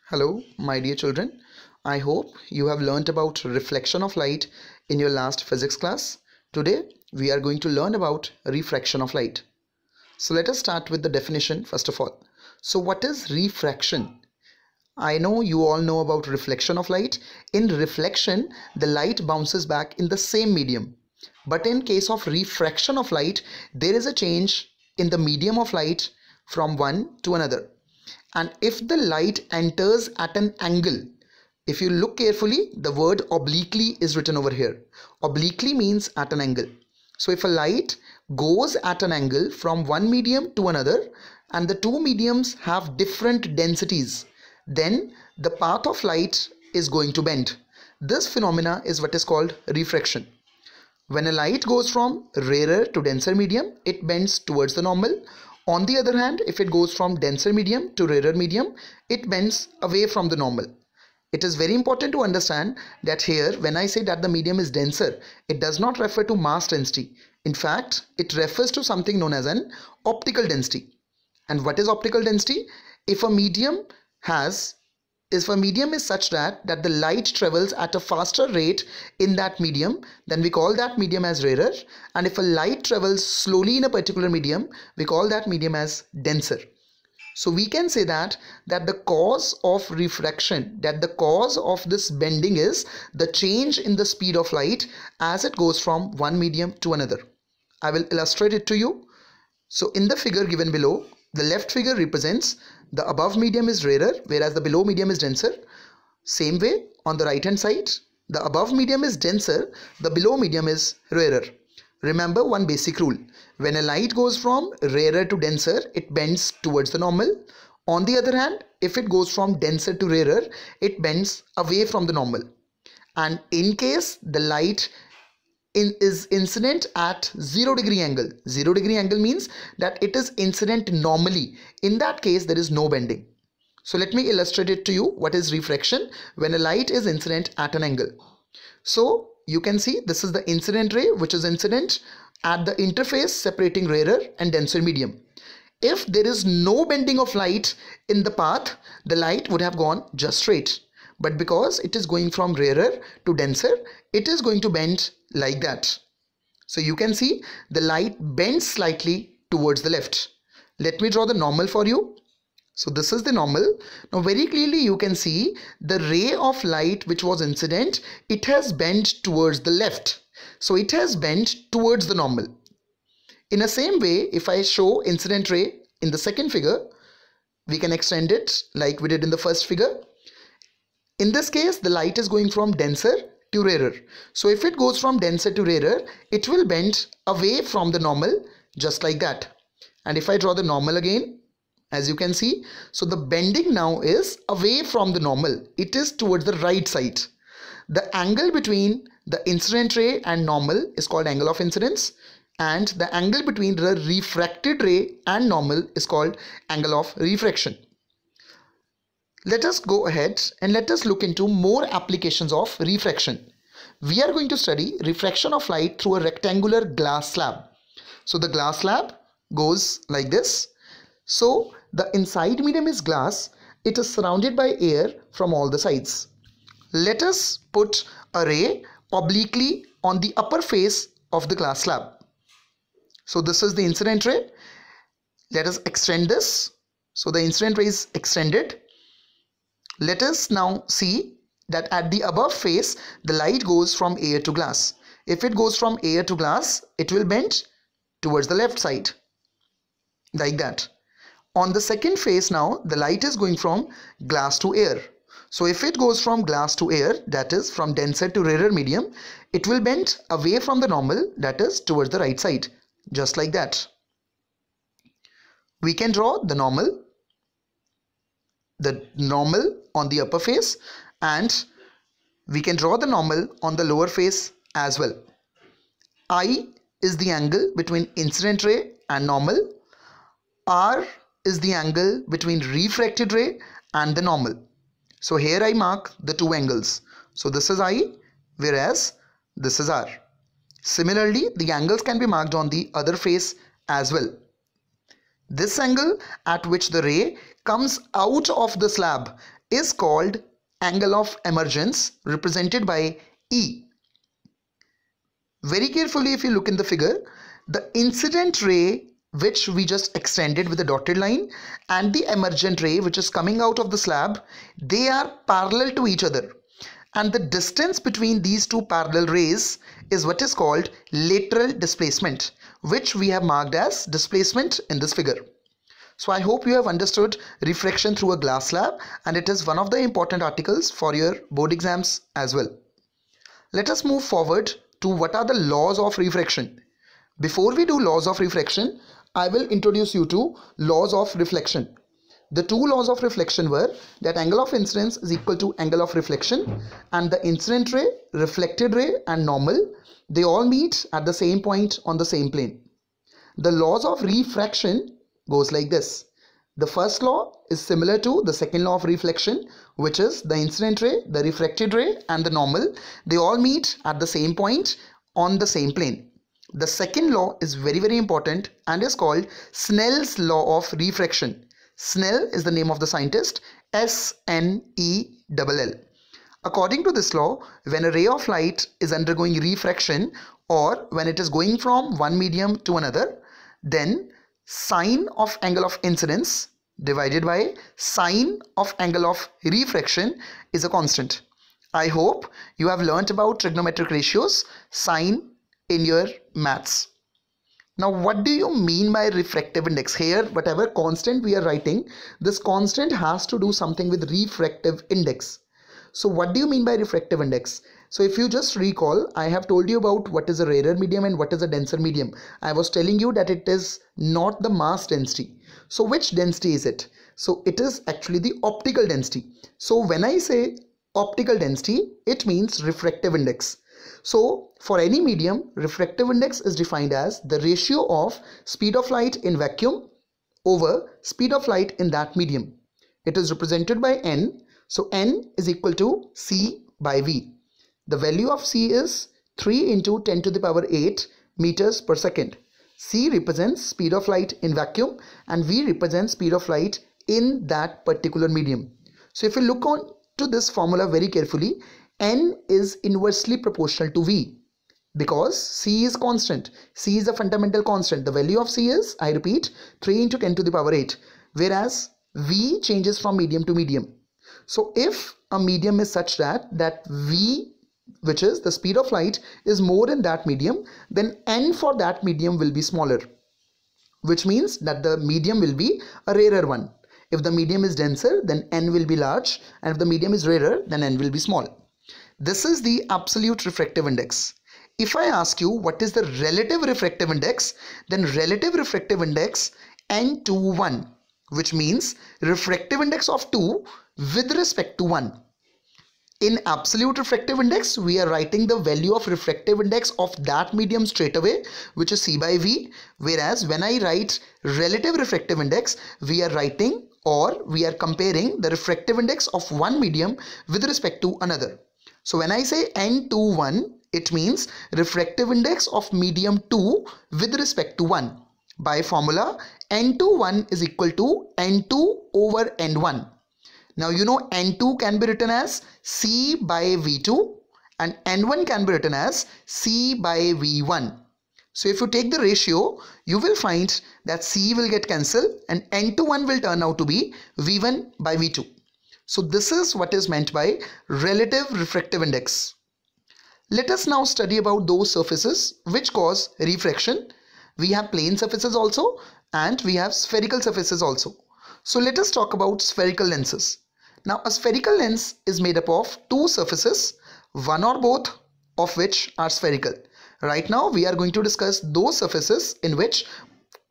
Hello, my dear children. I hope you have learnt about reflection of light in your last physics class. Today, we are going to learn about refraction of light. So let us start with the definition first of all. So what is refraction? I know you all know about reflection of light. In reflection, the light bounces back in the same medium. But in case of refraction of light, there is a change in the medium of light from one to another. And if the light enters at an angle, if you look carefully, the word obliquely is written over here. Obliquely means at an angle. So if a light goes at an angle from one medium to another and the two mediums have different densities, then the path of light is going to bend. This phenomena is what is called refraction. When a light goes from rarer to denser medium, it bends towards the normal. On the other hand, if it goes from denser medium to rarer medium, it bends away from the normal. It is very important to understand that here, when I say that the medium is denser, it does not refer to mass density. In fact, it refers to something known as an optical density. And what is optical density? If a medium is such that the light travels at a faster rate in that medium, then we call that medium as rarer. And if a light travels slowly in a particular medium, we call that medium as denser. So we can say that the cause of refraction, that the cause of this bending is the change in the speed of light as it goes from one medium to another. I will illustrate it to you. So in the figure given below, the left figure represents the above medium is rarer, whereas the below medium is denser. Same way, on the right hand side, the above medium is denser, the below medium is rarer. Remember one basic rule. When a light goes from rarer to denser, it bends towards the normal. On the other hand, if it goes from denser to rarer, it bends away from the normal. And in case the light is incident at 0 degree angle. 0 degree angle means that it is incident normally. In that case, there is no bending. So let me illustrate it to you. What is refraction? When a light is incident at an angle. So you can see this is the incident ray, which is incident at the interface separating rarer and denser medium. If there is no bending of light in the path, the light would have gone just straight. But because it is going from rarer to denser, it is going to bend like that. So you can see the light bends slightly towards the left. Let me draw the normal for you. So this is the normal. Now very clearly you can see the ray of light which was incident, it has bent towards the left. So it has bent towards the normal. In the same way, if I show incident ray in the second figure, we can extend it like we did in the first figure. In this case, the light is going from denser to rarer. So if it goes from denser to rarer, it will bend away from the normal just like that. And if I draw the normal again, as you can see, so the bending now is away from the normal. It is towards the right side. The angle between the incident ray and normal is called angle of incidence. And the angle between the refracted ray and normal is called angle of refraction. Let us go ahead and let us look into more applications of refraction. We are going to study refraction of light through a rectangular glass slab. So the glass slab goes like this. So the inside medium is glass. It is surrounded by air from all the sides. Let us put a ray obliquely on the upper face of the glass slab. So this is the incident ray. Let us extend this. So the incident ray is extended. Let us now see that at the above face, the light goes from air to glass. If it goes from air to glass, it will bend towards the left side, like that. On the second face now, the light is going from glass to air. So if it goes from glass to air, that is from denser to rarer medium, it will bend away from the normal, that is towards the right side, just like that. We can draw the normal on the upper face, and we can draw the normal on the lower face as well. I is the angle between incident ray and normal. R is the angle between refracted ray and the normal. So here I mark the two angles. So this is I, whereas this is R. Similarly, the angles can be marked on the other face as well. This angle at which the ray comes out of the slab is called angle of emergence, represented by E. Very carefully, if you look in the figure, the incident ray which we just extended with a dotted line and the emergent ray which is coming out of the slab, they are parallel to each other, and the distance between these two parallel rays is what is called lateral displacement, which we have marked as displacement in this figure. So I hope you have understood refraction through a glass slab, and it is one of the important articles for your board exams as well. Let us move forward to what are the laws of refraction. Before we do laws of refraction, I will introduce you to laws of reflection. The two laws of reflection were that angle of incidence is equal to angle of reflection, and the incident ray, reflected ray and normal, they all meet at the same point on the same plane. The laws of refraction goes like this. The first law is similar to the second law of reflection, which is the incident ray, the refracted ray and the normal, they all meet at the same point on the same plane. The second law is very important and is called Snell's law of refraction. Snell is the name of the scientist, S-N-E-L-L. According to this law, when a ray of light is undergoing refraction, or when it is going from one medium to another, then sine of angle of incidence divided by sine of angle of refraction is a constant. I hope you have learnt about trigonometric ratios, sine, in your maths. Now what do you mean by refractive index? Here whatever constant we are writing, this constant has to do something with refractive index. So what do you mean by refractive index? So if you just recall, I have told you about what is a rarer medium and what is a denser medium. I was telling you that it is not the mass density. So which density is it? So it is actually the optical density. So when I say optical density, it means refractive index. So for any medium, refractive index is defined as the ratio of speed of light in vacuum over speed of light in that medium. It is represented by n. So n is equal to c by v. The value of c is 3 into 10 to the power 8 meters per second. C represents speed of light in vacuum and v represents speed of light in that particular medium. So if you look on to this formula very carefully, n is inversely proportional to v because c is constant. C is a fundamental constant. The value of c is, I repeat, 3 into 10 to the power 8, whereas v changes from medium to medium. So if a medium is such that v, which is the speed of light, is more in that medium, then n for that medium will be smaller, which means that the medium will be a rarer one. If the medium is denser, then n will be large, and if the medium is rarer, then n will be small. This is the absolute refractive index. If I ask you what is the relative refractive index, then relative refractive index n/1, which means refractive index of 2 with respect to 1. In absolute refractive index, we are writing the value of refractive index of that medium straight away, which is c by v, whereas when I write relative refractive index, we are writing or we are comparing the refractive index of one medium with respect to another. So when I say n/1, it means refractive index of medium 2 with respect to 1. By formula, n/1 is equal to n2 over n1. Now you know n2 can be written as c by v2 and n1 can be written as c by v1. So if you take the ratio, you will find that c will get cancelled and n/1 will turn out to be v1 by v2. So this is what is meant by relative refractive index. Let us now study about those surfaces which cause refraction. We have plane surfaces also and we have spherical surfaces also. So let us talk about spherical lenses. Now a spherical lens is made up of two surfaces, one or both of which are spherical. Right now we are going to discuss those surfaces in which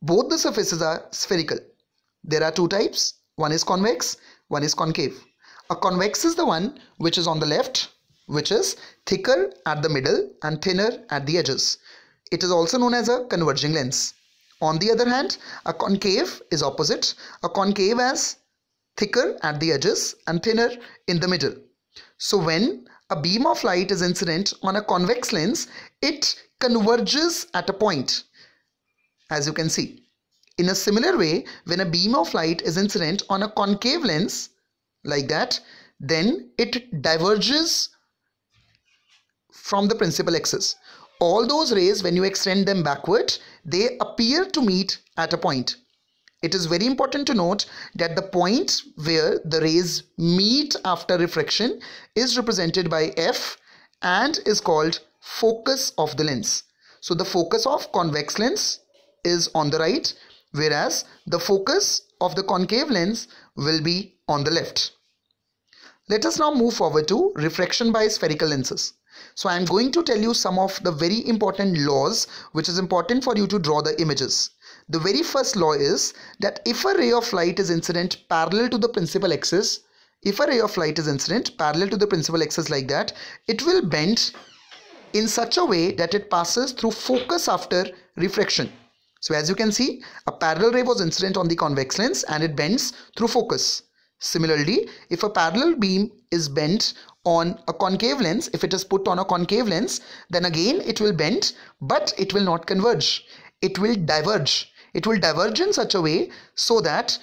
both the surfaces are spherical. There are two types, one is convex, one is concave. A convex is the one which is on the left, which is thicker at the middle and thinner at the edges. It is also known as a converging lens. On the other hand, a concave is opposite. A concave has thicker at the edges and thinner in the middle. So when a beam of light is incident on a convex lens, it converges at a point, as you can see. In a similar way, when a beam of light is incident on a concave lens, like that, then it diverges from the principal axis. All those rays, when you extend them backward, they appear to meet at a point. It is very important to note that the point where the rays meet after refraction is represented by F and is called focus of the lens. So the focus of convex lens is on the right, whereas the focus of the concave lens will be on the left. Let us now move forward to refraction by spherical lenses. So I am going to tell you some of the very important laws which is important for you to draw the images. The very first law is that if a ray of light is incident parallel to the principal axis, like that, it will bend in such a way that it passes through focus after refraction. So as you can see, a parallel ray was incident on the convex lens and it bends through focus. Similarly, if a parallel beam is bent on a concave lens, if it is put on a concave lens, then again it will bend, but it will not converge. It will diverge. It will diverge in such a way so that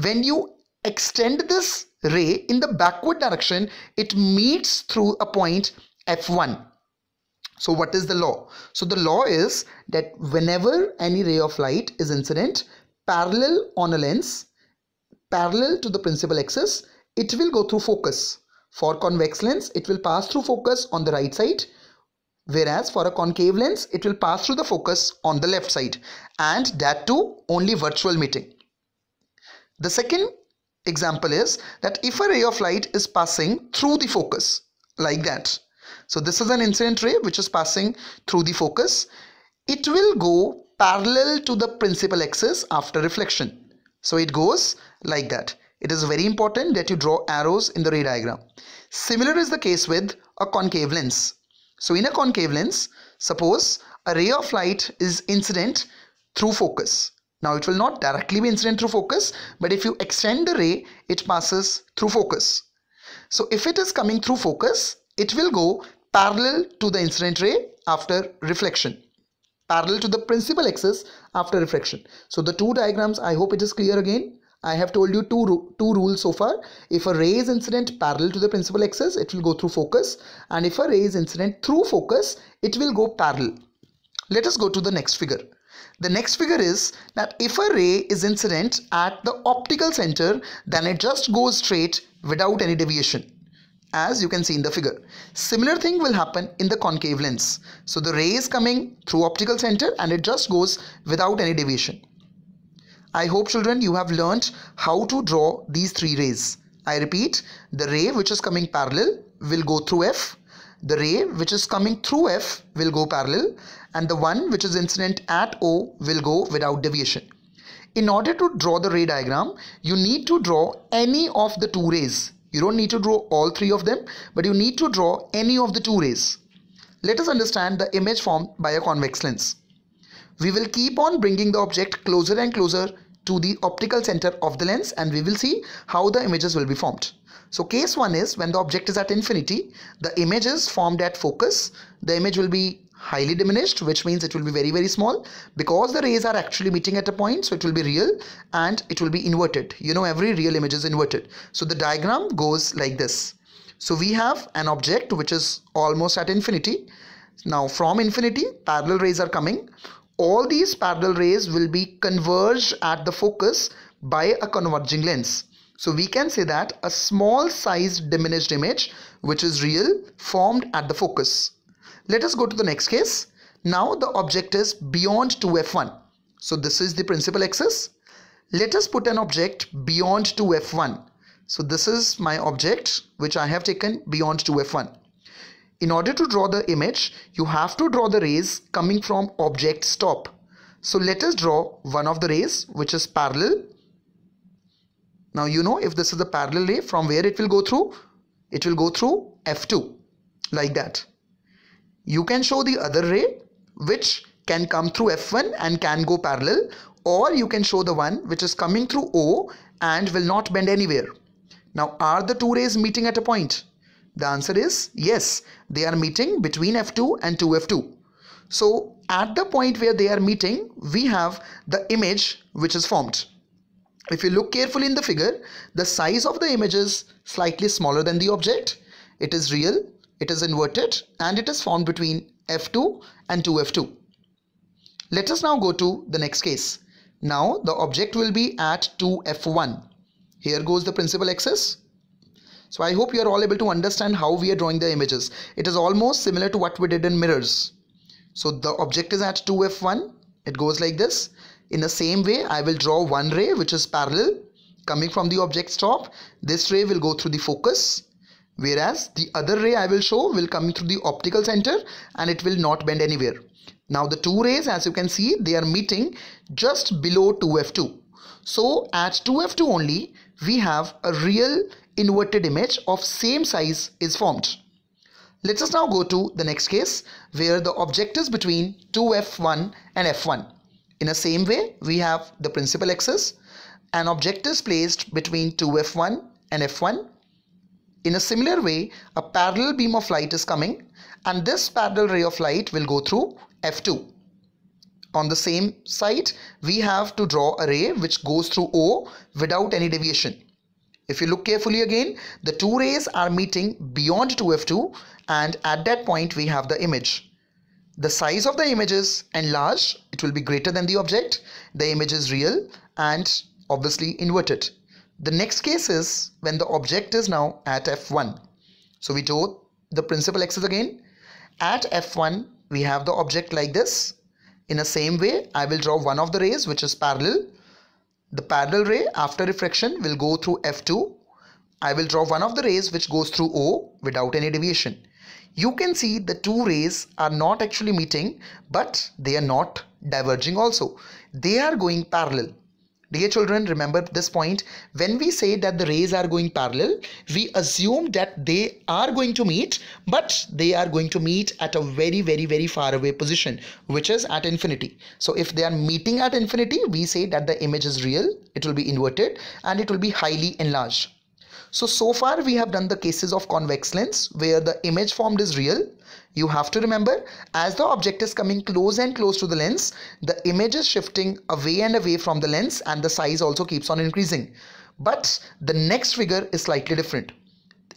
when you extend this ray in the backward direction, it meets through a point F1. So what is the law? So the law is that whenever any ray of light is incident parallel on a lens, parallel to the principal axis, it will go through focus. For convex lens, it will pass through focus on the right side, whereas for a concave lens, it will pass through the focus on the left side, and that too only virtual meeting. The second example is that if a ray of light is passing through the focus, like that. So this is an incident ray which is passing through the focus. It will go parallel to the principal axis after reflection. So it goes like that. It is very important that you draw arrows in the ray diagram. Similar is the case with a concave lens. So in a concave lens, suppose a ray of light is incident through focus. Now it will not directly be incident through focus, but if you extend the ray, it passes through focus. So if it is coming through focus, it will go parallel to the incident ray after reflection, parallel to the principal axis after reflection. So the two diagrams, I hope it is clear again. I have told you two rules so far. If a ray is incident parallel to the principal axis, it will go through focus, and if a ray is incident through focus, it will go parallel. Let us go to the next figure. The next figure is that if a ray is incident at the optical center, then it just goes straight without any deviation, as you can see in the figure. Similar thing will happen in the concave lens. So the ray is coming through optical center and it just goes without any deviation. I hope children you have learnt how to draw these three rays. I repeat, the ray which is coming parallel will go through F, the ray which is coming through F will go parallel, and the one which is incident at O will go without deviation. In order to draw the ray diagram, you need to draw any of the two rays. You don't need to draw all three of them, but you need to draw any of the two rays. Let us understand the image formed by a convex lens. We will keep on bringing the object closer and closer to the optical center of the lens, and we will see how the images will be formed. So case 1 is when the object is at infinity, the image is formed at focus. The image will be highly diminished, which means it will be very, very small, because the rays are actually meeting at a point. So it will be real and it will be inverted. You know, every real image is inverted. So the diagram goes like this. So we have an object which is almost at infinity. Now from infinity, parallel rays are coming. All these parallel rays will be converged at the focus by a converging lens. So we can say that a small sized diminished image which is real formed at the focus. Let us go to the next case. Now the object is beyond 2f1. So this is the principal axis. Let us put an object beyond 2f1. So this is my object which I have taken beyond 2f1. In order to draw the image, you have to draw the rays coming from object stop. So let us draw one of the rays which is parallel. Now you know, if this is a parallel ray, from where it will go through? It will go through F2, like that. You can show the other ray which can come through F1 and can go parallel, or you can show the one which is coming through O and will not bend anywhere. Now are the two rays meeting at a point? The answer is yes, they are meeting between F2 and 2F2. So at the point where they are meeting, we have the image which is formed. If you look carefully in the figure, the size of the image is slightly smaller than the object. It is real, it is inverted, and it is formed between f2 and 2f2. Let us now go to the next case. Now the object will be at 2f1. Here goes the principal axis. So I hope you are all able to understand how we are drawing the images. It is almost similar to what we did in mirrors. So the object is at 2f1. It goes like this. In the same way, I will draw one ray which is parallel coming from the object's top. This ray will go through the focus, whereas the other ray I will show will come through the optical center and it will not bend anywhere. Now the two rays, as you can see, they are meeting just below 2f2. So at 2f2 only, we have a real inverted image of same size is formed. Let us now go to the next case where the object is between 2f1 and f1. In the same way, we have the principal axis. An object is placed between 2f1 and f1. In a similar way, a parallel beam of light is coming, and this parallel ray of light will go through f2. On the same side, we have to draw a ray which goes through O without any deviation. If you look carefully again, the two rays are meeting beyond 2f2, and at that point we have the image. The size of the image is enlarged, it will be greater than the object, the image is real and obviously inverted. The next case is when the object is now at f1. So we draw the principal axis again. At f1 we have the object like this. In the same way, I will draw one of the rays which is parallel. The parallel ray after refraction will go through f2. I will draw one of the rays which goes through O without any deviation. You can see the two rays are not actually meeting, but they are not diverging also. They are going parallel. Dear children, remember this point. When we say that the rays are going parallel, we assume that they are going to meet, but they are going to meet at a very far away position, which is at infinity. So if they are meeting at infinity, we say that the image is real, it will be inverted, and it will be highly enlarged. So far we have done the cases of convex lens where the image formed is real. You have to remember, as the object is coming close and close to the lens, the image is shifting away and away from the lens, and the size also keeps on increasing. But the next figure is slightly different.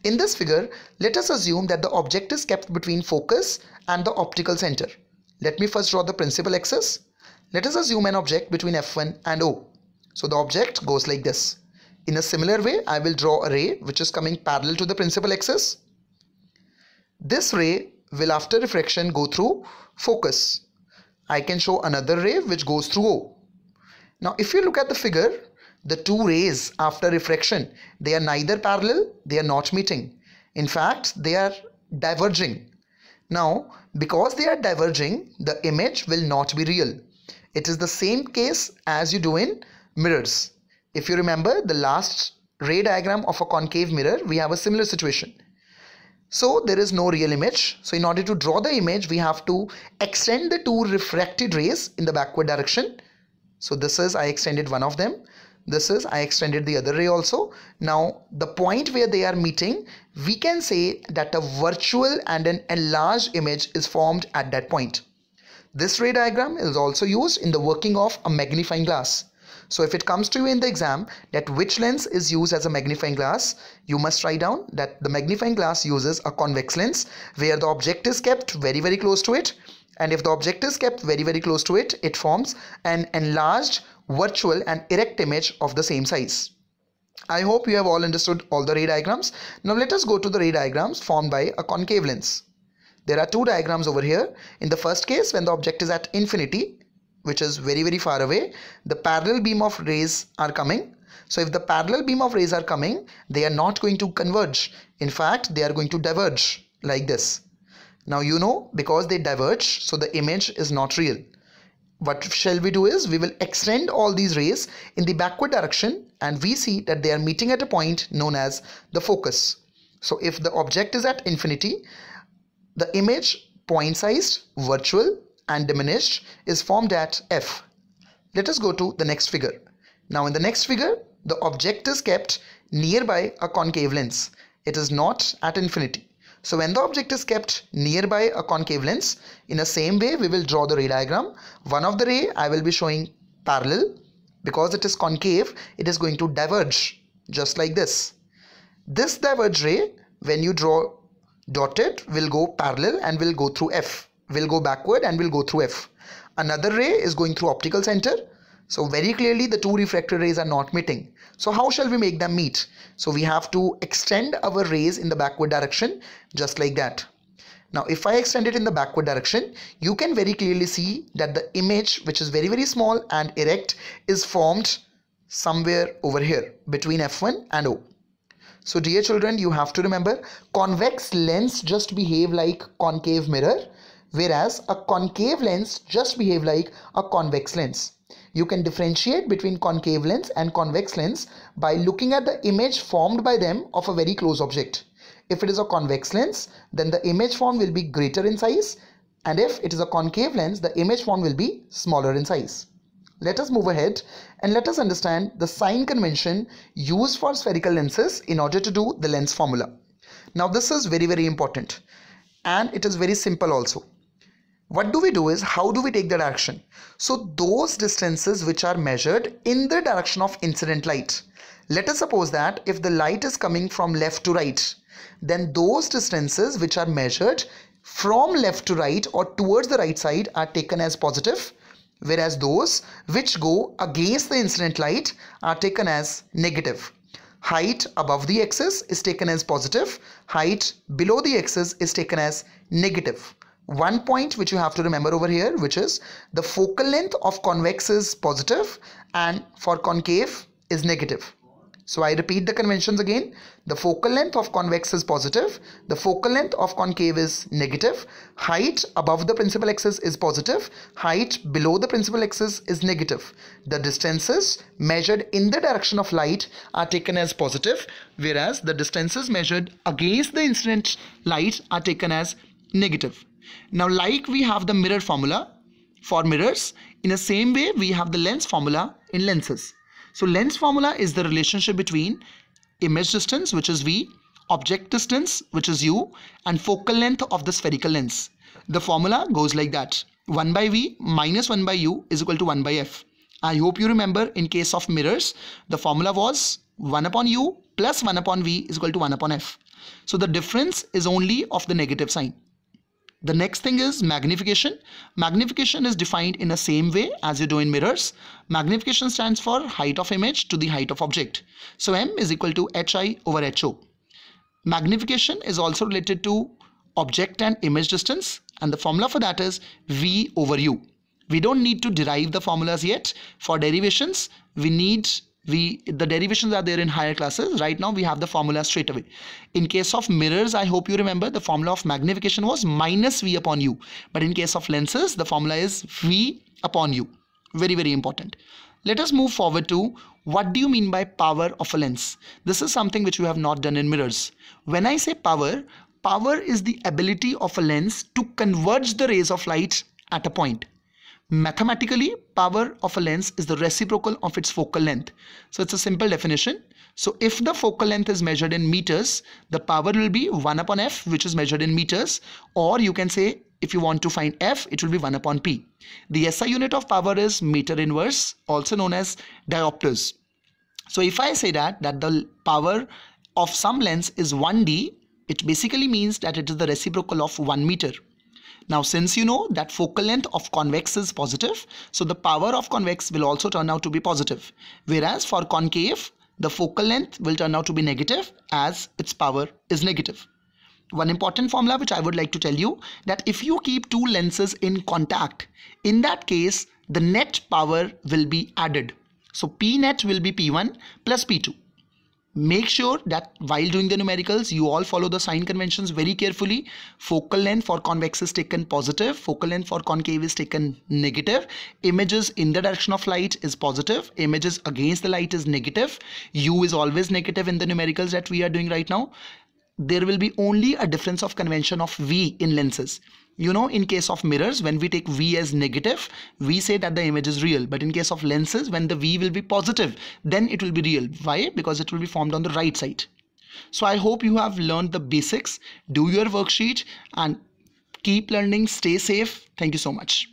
In this figure, let us assume that the object is kept between focus and the optical center. Let me first draw the principal axis. Let us assume an object between f1 and O. So the object goes like this. In a similar way, I will draw a ray which is coming parallel to the principal axis. This ray will after refraction go through focus. I can show another ray which goes through O. Now if you look at the figure, the two rays after refraction, they are neither parallel, they are not meeting. In fact, they are diverging. Now because they are diverging, the image will not be real. It is the same case as you do in mirrors. If you remember the last ray diagram of a concave mirror, we have a similar situation. So there is no real image. So in order to draw the image, we have to extend the two refracted rays in the backward direction. So this is, I extended one of them. This is, I extended the other ray also. Now the point where they are meeting, we can say that a virtual and an enlarged image is formed at that point. This ray diagram is also used in the working of a magnifying glass. So if it comes to you in the exam that which lens is used as a magnifying glass, you must write down that the magnifying glass uses a convex lens where the object is kept very close to it, and if the object is kept very close to it, it forms an enlarged virtual and erect image of the same size. I hope you have all understood all the ray diagrams. Now let us go to the ray diagrams formed by a concave lens. There are two diagrams over here. In the first case, when the object is at infinity, which is very far away, the parallel beam of rays are coming. So if the parallel beam of rays are coming, they are not going to converge. In fact, they are going to diverge like this. Now you know, because they diverge, so the image is not real. What shall we do is, we will extend all these rays in the backward direction, and we see that they are meeting at a point known as the focus. So if the object is at infinity, the image point-sized, virtual and diminished is formed at F. Let us go to the next figure. Now in the next figure, the object is kept nearby a concave lens. It is not at infinity. So when the object is kept nearby a concave lens, in the same way we will draw the ray diagram. One of the ray I will be showing parallel. Because it is concave, it is going to diverge just like this. This diverged ray, when you draw dotted, will go parallel and will go through F, will go backward and will go through F. Another ray is going through optical center. So very clearly the two refracted rays are not meeting. So how shall we make them meet? So we have to extend our rays in the backward direction just like that. Now if I extend it in the backward direction, you can very clearly see that the image, which is very small and erect, is formed somewhere over here between F1 and O. So dear children, you have to remember, convex lens just behave like concave mirror, whereas a concave lens just behave like a convex lens. You can differentiate between concave lens and convex lens by looking at the image formed by them of a very close object. If it is a convex lens, then the image form will be greater in size, and if it is a concave lens, the image form will be smaller in size. Let us move ahead and let us understand the sign convention used for spherical lenses in order to do the lens formula. Now this is very important, and it is very simple also. What do we do is, how do we take the direction? So those distances which are measured in the direction of incident light. Let us suppose that if the light is coming from left to right, then those distances which are measured from left to right or towards the right side are taken as positive, whereas those which go against the incident light are taken as negative. Height above the axis is taken as positive, height below the axis is taken as negative. One point which you have to remember over here, which is the focal length of convex is positive and for concave is negative. So I repeat the conventions again. The focal length of convex is positive, the focal length of concave is negative, height above the principal axis is positive, height below the principal axis is negative. The distances measured in the direction of light are taken as positive, whereas the distances measured against the incident light are taken as negative. Now like we have the mirror formula for mirrors, in the same way we have the lens formula in lenses. So lens formula is the relationship between image distance, which is V, object distance, which is U, and focal length of the spherical lens. The formula goes like that: 1 by V minus 1 by U is equal to 1 by F. I hope you remember, in case of mirrors, the formula was 1 upon U plus 1 upon V is equal to 1 upon F. So the difference is only of the negative sign. The next thing is magnification. Magnification is defined in the same way as you do in mirrors. Magnification stands for height of image to the height of object. So M is equal to HI over HO. Magnification is also related to object and image distance, and the formula for that is V over U. We don't need to derive the formulas yet. For derivations, the derivations are there in higher classes. Right now we have the formula straight away. In case of mirrors, I hope you remember, the formula of magnification was minus V upon U, but in case of lenses the formula is V upon U. Very important. Let us move forward to, what do you mean by power of a lens? This is something which we have not done in mirrors. When I say power is the ability of a lens to converge the rays of light at a point. Mathematically, power of a lens is the reciprocal of its focal length. So it's a simple definition. So if the focal length is measured in meters, the power will be 1 upon F, which is measured in meters, or you can say, if you want to find F, it will be 1 upon P. The SI unit of power is meter inverse, also known as diopters. So if I say that the power of some lens is 1D, it basically means that it is the reciprocal of 1 meter. Now since you know that focal length of convex is positive, so the power of convex will also turn out to be positive. Whereas for concave, the focal length will turn out to be negative as its power is negative. One important formula which I would like to tell you, that if you keep two lenses in contact, in that case the net power will be added. So P net will be P1 plus P2. Make sure that while doing the numericals, you all follow the sign conventions very carefully. Focal length for convex is taken positive, focal length for concave is taken negative, images in the direction of light is positive, images against the light is negative, U is always negative in the numericals that we are doing right now. There will be only a difference of convention of V in lenses. You know, in case of mirrors, when we take V as negative, we say that the image is real. But in case of lenses, when the V will be positive, then it will be real. Why? Because it will be formed on the right side. So I hope you have learned the basics. Do your worksheet and keep learning. Stay safe. Thank you so much.